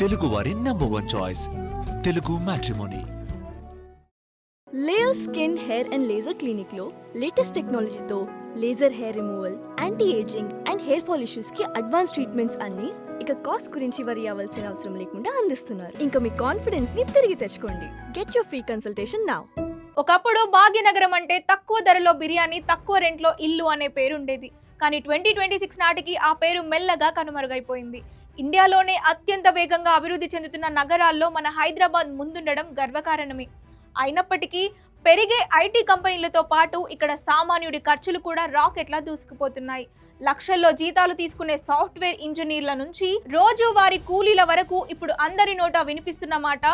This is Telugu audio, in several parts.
తెలుగు వారి #1 choice Telugu matrimony. Layer skin hair and laser clinic లో లేటెస్ట్ టెక్నాలజీతో laser hair removal, anti ageing and hair fall issues కి అడ్వాన్స్ ట్రీట్మెంట్స్ అన్ని ఇక కాస్ట్ గురించి వరి అవ్వాల్సిన అవసరం లేకుండా అందిస్తున్నారు. ఇంకా మీ కాన్ఫిడెన్స్ ని తిరిగి తెచ్చుకోండి. Get your free consultation now. ఒకప్పుడు భాగ్యనగరం అంటే తక్కువ ధరలో బిర్యానీ, తక్కువ రెంట్లో ఇల్లు అనే పేరు ఉండేది. కానీ 2026 నాటికి ఆ పేరు మెల్లగా కనుమరుగైపోయింది. ఇండియాలోనే అత్యంత వేగంగా అభివృద్ధి చెందుతున్న నగరాల్లో మన హైదరాబాద్ ముందుండడం గర్వకారణమే. అయినప్పటికీ పెరిగే ఐటీ కంపెనీలతో పాటు ఇక్కడ సామాన్యుడి ఖర్చులు కూడా రాకెట్లా దూసుకుపోతున్నాయి. లక్షల్లో జీతాలు తీసుకునే సాఫ్ట్వేర్ ఇంజనీర్ల నుంచి రోజువారీ కూలీల వరకు ఇప్పుడు అందరి నోట వినిపిస్తున్న మాట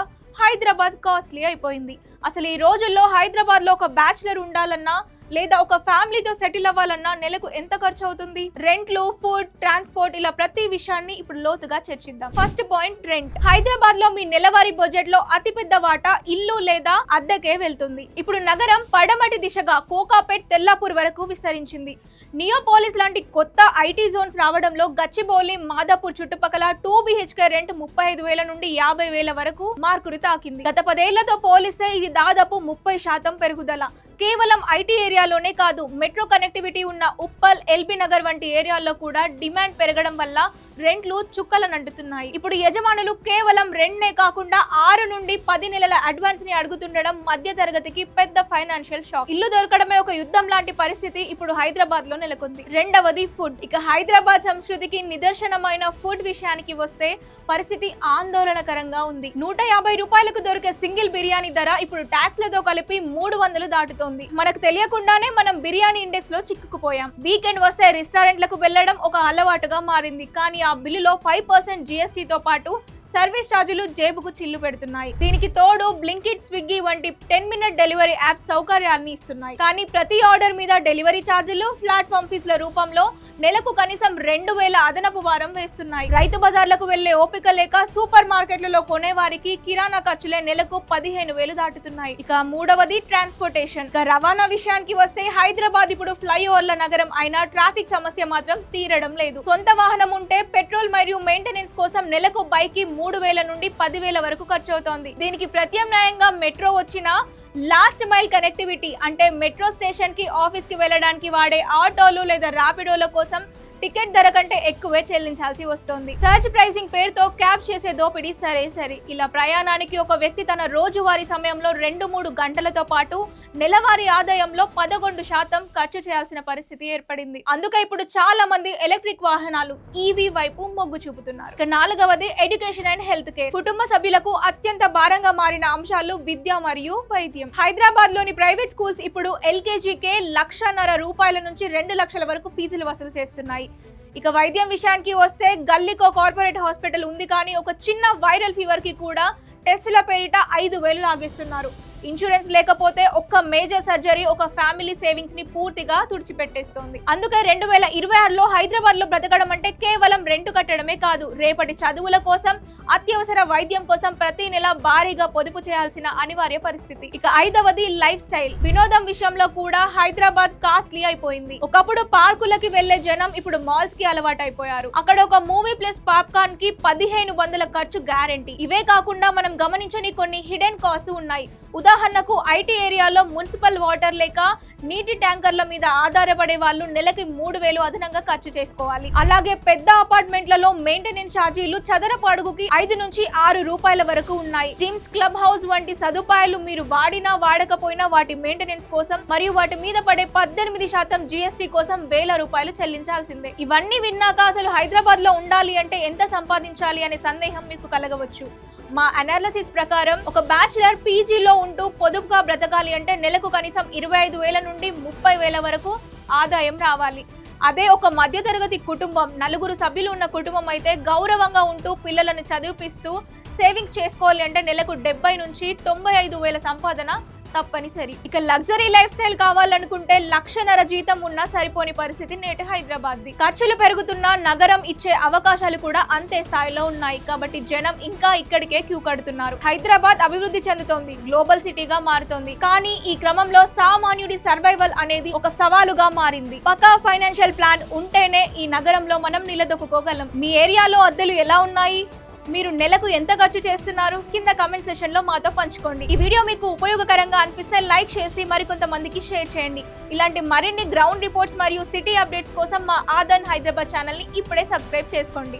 హైదరాబాద్ కాస్ట్లీ అయిపోయింది. అసలు ఈ రోజుల్లో హైదరాబాద్ లో ఒక బ్యాచిలర్ ఉండాలన్నా లేదా ఒక ఫ్యామిలీతో సెటిల్ అవ్వాలన్నా నెలకు ఎంత ఖర్చు అవుతుంది? రెంట్లు, ఫుడ్, ట్రాన్స్పోర్ట్ ఇలా ప్రతి విషయాన్ని ఇప్పుడు లోతుగా చర్చిద్దాం. First point, rent. హైదరాబాద్ లో మీ నెలవారీ బడ్జెట్ లో అతిపెద్ద వాటా ఇల్లు లేదా అద్దెకే వెళ్తుంది. ఇప్పుడు నగరం పడమటి దిశగా కోకాపేట్, తెల్లాపూర్ వరకు విస్తరించింది. నియోపోలిస్ లాంటి కొత్త ఐటీ జోన్స్ రావడంలో గచ్చిబౌలి, మాదాపూర్ చుట్టుపక్కల 2 BHK రెంట్ 35,000 నుండి 50,000 వరకు మార్కులు తాకింది. గత 10 ఏళ్లతో పోలిస్తే ఇది దాదాపు 30% పెరుగుదల. కేవలం ఐటీ ఏరియాలోనే కాదు, మెట్రో కనెక్టివిటీ ఉన్న ఉప్పల్, ఎల్బీ నగర్ వంటి ఏరియాల్లో కూడా డిమాండ్ పెరగడం వల్ల రెంట్లు చుక్కలనంటుతున్నాయి. ఇప్పుడు యజమానులు కేవలం రెంట్నే కాకుండా 6 నుండి 10 నెలల అడ్వాన్స్ ని అడుగుతుండడం మధ్య తరగతికి పెద్ద ఫైనాన్షియల్ షాక్. ఇల్లు దొరకడమే ఒక యుద్ధం లాంటి పరిస్థితి ఇప్పుడు హైదరాబాద్ లో నెలకొంది. రెండవది ఫుడ్. ఇక హైదరాబాద్ సంస్కృతికి నిదర్శనమైన ఫుడ్ విషయానికి వస్తే పరిస్థితి ఆందోళనకరంగా ఉంది. 150 రూపాయలకు దొరికే సింగిల్ బిర్యానీ ధర ఇప్పుడు ట్యాక్స్లతో కలిపి 300 దాటుతోంది. మనకు తెలియకుండానే మనం బిర్యానీ ఇండెక్స్ లో చిక్కుకుపోయాం. వీకెండ్ వస్తే రెస్టారెంట్లకు వెళ్లడం ఒక అలవాటుగా మారింది. కానీ ఆ బిల్లులో 5% GST తో పాటు సర్వీస్ ఛార్జీలు జేబుకు చిల్లు పెడుతున్నాయి. దీనికి తోడు బ్లింకిట్, స్విగ్గీ వంటి 10-minute డెలివరీ యాప్ సౌకర్యాన్ని ఇస్తున్నాయి. కానీ ప్రతి ఆర్డర్ మీద డెలివరీ ఛార్జీలు, ప్లాట్ఫామ్ ఫీజుల రూపంలో నెలకు కనీసం 2,000 అదనపు భారం వేస్తున్నాయి. రైతు బజార్లకు వెళ్లే ఓపిక లేక సూపర్ మార్కెట్లలో కొనే వారికి కిరాణా ఖర్చులే నెలకు 15,000 దాటుతున్నాయి. ఇక మూడవది ట్రాన్స్పోర్టేషన్. ఇక రవాణా విషయానికి వస్తే హైదరాబాద్ ఇప్పుడు ఫ్లైఓవర్ల నగరం అయినా ట్రాఫిక్ సమస్య మాత్రం తీరడం లేదు. సొంత వాహనం ఉంటే పెట్రోల్ మరియు మెయింటెనెన్స్ కోసం నెలకు బైక్ 3,000 నుండి 10,000 వరకు ఖర్చు అవుతోంది. దీనికి ప్రత్యామ్నాయంగా మెట్రో వచ్చినా లాస్ట్ మైల్ కనెక్టివిటీ అంటే మెట్రో స్టేషన్ కి, ఆఫీస్ కి వెళ్ళడానికి వాడే ఆటోలు లేదా ర్యాపిడోల కోసం టికెట్ ధర కంటే ఎక్కువే చెల్లించాల్సి వస్తోంది. సర్చ్ ప్రైసింగ్ పేరుతో క్యాబ్ చేసే దోపిడీ సరే. ఇలా ప్రయాణానికి ఒక వ్యక్తి తన రోజువారీ సమయంలో 2-3 గంటలతో పాటు నెలవారీ ఆదాయంలో 11% ఖర్చు చేయాల్సిన పరిస్థితి ఏర్పడింది. అందుకే ఇప్పుడు చాలా మంది ఎలక్ట్రిక్ వాహనాలు EV వైపు మొగ్గు చూపుతున్నారు. ఇక నాలుగవది ఎడ్యుకేషన్ అండ్ హెల్త్ కేర్. కుటుంబ సభ్యులకు అత్యంత భారంగా మారిన అంశాలు విద్య మరియు వైద్యం. హైదరాబాద్ లోని ప్రైవేట్ స్కూల్స్ ఇప్పుడు LKGకే 1,50,000 రూపాయల నుంచి 2 లక్షల వరకు ఫీజులు వసూలు చేస్తున్నాయి. ఇక వైద్యం విషయానికి వస్తే గల్లీకో కార్పొరేట్ హాస్పిటల్ ఉంది, కానీ ఒక చిన్న వైరల్ ఫీవర్ కి కూడా టెస్టుల పేరిట 5,000 లాగేస్తున్నారు. ఇన్సూరెన్స్ లేకపోతే ఒక్క మేజర్ సర్జరీ ఒక ఫ్యామిలీ సేవింగ్స్ ని పూర్తిగా తుడిచిపెట్టేస్తోంది. అందుకే 2026లో హైదరాబాద్ లో బ్రతకడం అంటే కేవలం రెంట్ కట్టడమే కాదు, రేపటి చదువుల కోసం, అత్యవసర వైద్యం కోసం ప్రతి నెల భారీగా పొదుపు చేయాల్సిన అనివార్య పరిస్థితి. ఇక ఐదవది లైఫ్ స్టైల్. వినోదం విషయంలో కూడా హైదరాబాద్ కాస్ట్లీ అయిపోయింది. ఒకప్పుడు పార్కులకి వెళ్లే జనం ఇప్పుడు మాల్స్ కి అలవాటు అయిపోయారు. అక్కడ ఒక మూవీ ప్లస్ పాప్కార్న్ కి 1,500 ఖర్చు గ్యారెంటీ. ఇవే కాకుండా మనం గమనించని కొన్ని హిడెన్ కాస్ట్ ఉన్నాయి. ఉదాహరణకు ఐటీ ఏరియాలో మున్సిపల్ వాటర్ లేక నీటి ట్యాంకర్ల మీద ఆధారపడే వాళ్ళు నెలకి 3,000 అదనంగా ఖర్చు చేసుకోవాలి. అలాగే పెద్ద అపార్ట్మెంట్లలో మెయింటెనెన్స్ ఛార్జీలు చదరపు అడుగుకి 5 నుంచి 6 రూపాయల వరకు ఉన్నాయి. జిమ్స్, క్లబ్ హౌస్ వంటి సదుపాయాలు మీరు వాడినా వాడకపోయినా వాటి మెయింటెనెన్స్ కోసం మరియు వాటి మీద పడే 18% GST కోసం 1,000 రూపాయలు చెల్లించాల్సిందే. ఇవన్నీ విన్నాక అసలు హైదరాబాద్ లో ఉండాలి అంటే ఎంత సంపాదించాలి అనే సందేహం మీకు కలగవచ్చు. మా అనాలిసిస్ ప్రకారం ఒక బ్యాచిలర్ పీజీలో ఉంటూ పొదుపుగా బ్రతకాలి అంటే నెలకు కనీసం 25,000 నుండి 30,000 వరకు ఆదాయం రావాలి. అదే ఒక మధ్యతరగతి కుటుంబం, 4 సభ్యులు ఉన్న కుటుంబం అయితే గౌరవంగా ఉంటూ పిల్లలను చదివిపిస్తూ సేవింగ్స్ చేసుకోవాలి అంటే నెలకు 70,000 నుంచి 95,000 సంపాదన తప్పనిసరి. ఇక లగ్జరీ లైఫ్ స్టైల్ కావాలనుకుంటే 1,50,000 జీతం ఉన్నా సరిపోని పరిస్థితి నేటి హైదరాబాద్ ది. ఖర్చులు పెరుగుతున్నా నగరం ఇచ్చే అవకాశాలు కూడా అంతే స్థాయిలో ఉన్నాయి. కాబట్టి జనం ఇంకా ఇక్కడికే క్యూ కడుతున్నారు. హైదరాబాద్ అభివృద్ధి చెందుతోంది, గ్లోబల్ సిటీగా మారుతోంది. కానీ ఈ క్రమంలో సామాన్యుడి సర్వైవల్ అనేది ఒక సవాలుగా మారింది. పక్కా ఫైనాన్షియల్ ప్లాన్ ఉంటేనే ఈ నగరంలో మనం నిలదొక్కుకోగలం. మీ ఏరియాలో అద్దెలు ఎలా ఉన్నాయి? మీరు నెలకు ఎంత ఖర్చు చేస్తున్నారు కింద కమెంట్ సెషన్ లో మాతో పంచుకోండి. ఈ వీడియో మీకు ఉపయోగకరంగా అనిపిస్తే లైక్ చేసి మరికొంతమందికి షేర్ చేయండి. ఇలాంటి మరిన్ని గ్రౌండ్ రిపోర్ట్స్ మరియు సిటీ అప్డేట్స్ కోసం మా ఆదన్ హైదరాబాద్ ఛానల్ ని ఇప్పుడే సబ్స్క్రైబ్ చేసుకోండి.